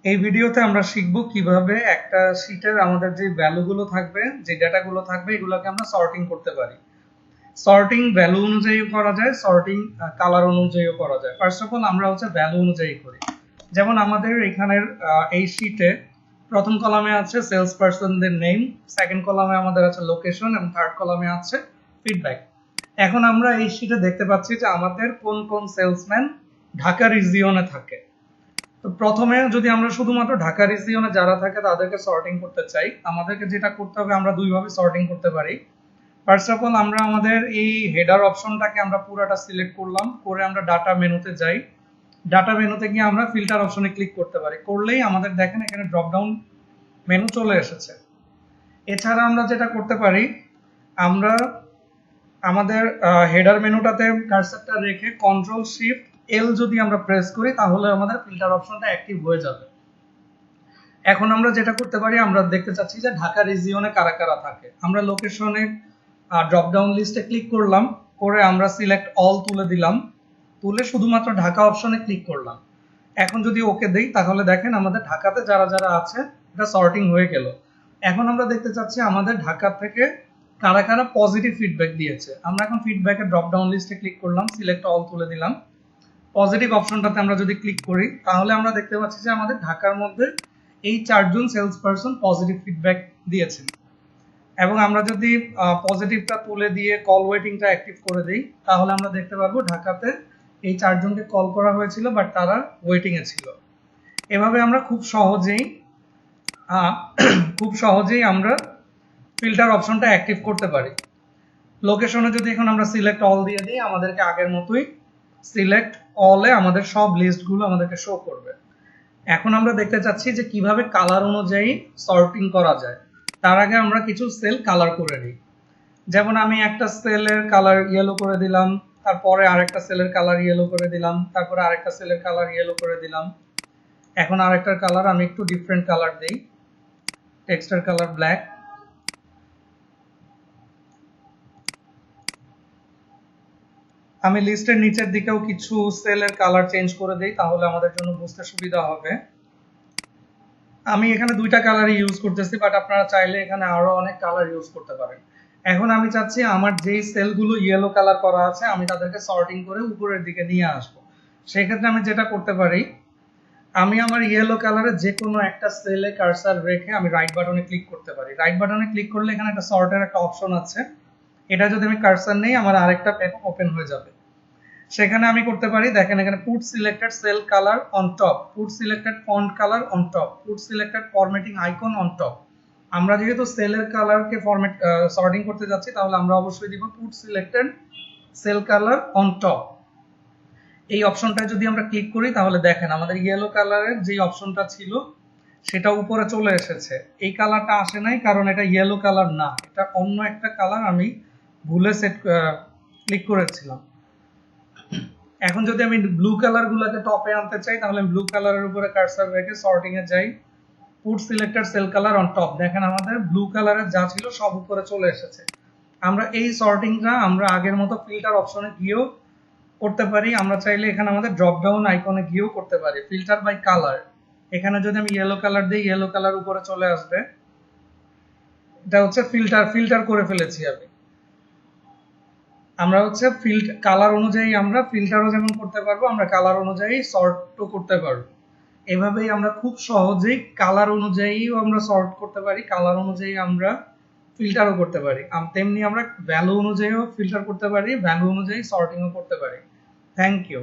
এই ভিডিওতে আমরা শিখব কিভাবে একটা শীটের আমাদের যে ভ্যালুগুলো থাকবে, যে ডেটাগুলো থাকবে, এগুলোকে আমরা সর্টিং করতে পারি। সর্টিং ভ্যালু অনুযায়ী করা যায়, সর্টিং কালার অনুযায়ীও করা যায়। ফার্স্ট অফ অল আমরা ভ্যালু অনুযায়ী করি। যেমন আমাদের এখানের এই শীটে প্রথম কলামে আছে সেলস পারসনদের নেম, সেকেন্ড কলামে আমাদের আছে লোকেশন এবং থার্ড কলামে আছে ফিডব্যাক। এখন আমরা এই শীটে দেখতে পাচ্ছি যে আমাদের কোন কোন সেলসম্যান ঢাকা রিজিয়নে থাকে। তো প্রথমে যদি আমরা শুধুমাত্র ঢাকা রিজিয়নে যারা থাকে তাদেরকে সর্টিং করতে চাই, আমাদেরকে যেটা করতে হবে, আমরা দুইভাবে সর্টিং করতে পারি। ফার্স্ট অফ অল আমরা আমাদের এই হেডার অপশনটাকে আমরা পুরোটা সিলেক্ট করলাম, করে আমরা ডাটা মেনুতে যাই। ডাটা মেনুতে গিয়ে আমরা ফিল্টার অপশনে ক্লিক করতে পারি, করলেই আমাদের দেখেন এখানে ড্রপ ডাউন মেনু চলে এসেছে। এছাড়া আমরা যেটা করতে পারি, আমরা আমাদের হেডার মেনুটাতে কার্সারটা রেখে কন্ট্রোল শিফট এল যদি আমরা প্রেস করি তাহলে আমাদের ফিল্টার অপশনটা অ্যাক্টিভ হয়ে যাবে। এখন আমরা যেটা করতে পারি, আমরা দেখতে চাচ্ছি যে ঢাকা রিজিয়নে কারা কারা থাকে। আমরা লোকেশনে ড্রপ ডাউন লিস্টে ক্লিক করলাম, করে আমরা সিলেক্ট অল তুলে দিলাম, তুলে শুধুমাত্র ঢাকা অপশনে ক্লিক করলাম। এখন যদি ওকে দেই তাহলে দেখেন আমাদের ঢাকাতে যারা যারা আছে এটা সর্টিং হয়ে গেল। এখন আমরা দেখতে চাচ্ছি আমাদের ঢাকা থেকে কারা কারা পজিটিভ ফিডব্যাক দিয়েছে। আমরা এখন ফিডব্যাকের ড্রপ ডাউন লিস্টে ক্লিক করলাম, সিলেক্ট অল তুলে দিলাম। পজিটিভ অপশনটাতে আমরা যদি ক্লিক করি তাহলে আমরা দেখতে পাচ্ছি যে আমাদের ঢাকার মধ্যে এই 4 জন সেলস পারসন পজিটিভ ফিডব্যাক দিয়েছেন। এবং আমরা যদি পজিটিভটা তুলে দিয়ে কল ওয়েটিংটা অ্যাক্টিভ করে দেই তাহলে আমরা দেখতে পারবো ঢাকাতে এই 4 জনকে কল করা হয়েছিল বাট তারা ওয়েটিং এ ছিল। এভাবে আমরা খুব সহজেই আমরা ফিল্টার অপশনটা অ্যাক্টিভ করতে পারি। লোকেশনে যদি এখন আমরা সিলেক্ট অল দিয়ে দিই, আমাদেরকে আগের মতোই সিলেক্ট অলে আমাদের সব লিস্টগুলো আমাদেরকে শো করবে। এখন আমরা দেখতে চাচ্ছি যে কিভাবে কালার অনুযায়ী সর্টিং করা যায়। তার আগে আমরা কিছু সেল কালার করে নিই। যেমন আমি একটা সেলের কালার ইয়েলো করে দিলাম, তারপরে আরেকটা সেলের কালার ইয়েলো করে দিলাম, তারপরে আরেকটা সেলের কালার ইয়েলো করে দিলাম। এখন আরেকটার কালার আমি একটু ডিফারেন্ট কালার দেই, টেক্সটার কালার ব্ল্যাক। আমি লিস্টের নিচের দিকেও কিছু সেলের কালার চেঞ্জ করে দেই, তাহলে আমাদের জন্য বুঝতে সুবিধা হবে। আমি এখানে দুইটা কালারই ইউজ করতেছি, বাট আপনারা চাইলে এখানে আরো অনেক কালার ইউজ করতে পারেন। এখন আমি চাচ্ছি আমার যেই সেলগুলো ইয়েলো কালার করা আছে আমি তাদেরকে সর্টিং করে উপরের দিকে নিয়ে আসবো। সেই ক্ষেত্রে আমি যেটা করতে পারি, আমি আমার ইয়েলো কালারের যে কোনো একটা সেলে কার্সার রেখে আমি রাইট বাটনে ক্লিক করতে পারি। রাইট বাটনে ক্লিক করলে এখানে একটা সর্টের একটা অপশন আছে, এটা যদি আমি কার্সার নেই আমার আরেকটা পেজ ওপেন হয়ে যাবে। সেখানে আমি করতে পারি, দেখেন এখানে put selected sell colour on top, put selected font colour on top, put selected formatting icon on top. আমরা যেহেতু সেলের কালারকে ফরম্যাট সর্টিং করতে যাচ্ছি তাহলে আমরা অবশ্যই দিব put selected sell colour on top. এই অপশনটা যদি আমরা ক্লিক করি তাহলে দেখেন আমাদের ইয়েলো কালারের যে অপশনটা ছিল সেটা উপরে চলে এসেছে। এই কালারটা আসে নাই কারণ এটা ইয়েলো কালার না, এটা অন্য একটা কালার, আমি ভুলে ক্লিক করেছিলাম। এখন যদি আমি ব্লু কালার গুলাকে টপে আনতে চাই তাহলে আমি ব্লু কালারের উপরে কার্সার রেখে সর্টিং এ যাই, put selected sell colour on top. দেখেন আমাদের ব্লু কালারের যা ছিল সব উপরে চলে এসেছে। আমরা এই সর্টিংটা আমরা আগের মতো ফিল্টার অপশনে গিয়েও করতে পারি। আমরা চাইলে এখানে আমাদের ড্রপ ডাউন আইকনে গিয়েও করতে পারি, ফিল্টার বাই কালার। এখানে যদি আমি ইয়েলো কালার দিই ইয়েলো কালার উপরে চলে আসবে। এটা ফিল্টার করে ফেলেছি আমি। আমরা কালার অনুযায়ী আমরা ফিল্টারও যেমন করতে পারবো, আমরা কালার অনুযায়ী সর্টও করতে পারবো। এভাবেই আমরা খুব সহজেই কালার অনুযায়ীও আমরা সর্ট করতে পারি, কালার অনুযায়ী আমরা ফিল্টারও করতে পারি। তেমনি আমরা ভ্যালু অনুযায়ীও ফিল্টার করতে পারি, ভ্যালু অনুযায়ী সর্টিংও করতে পারি। Thank you.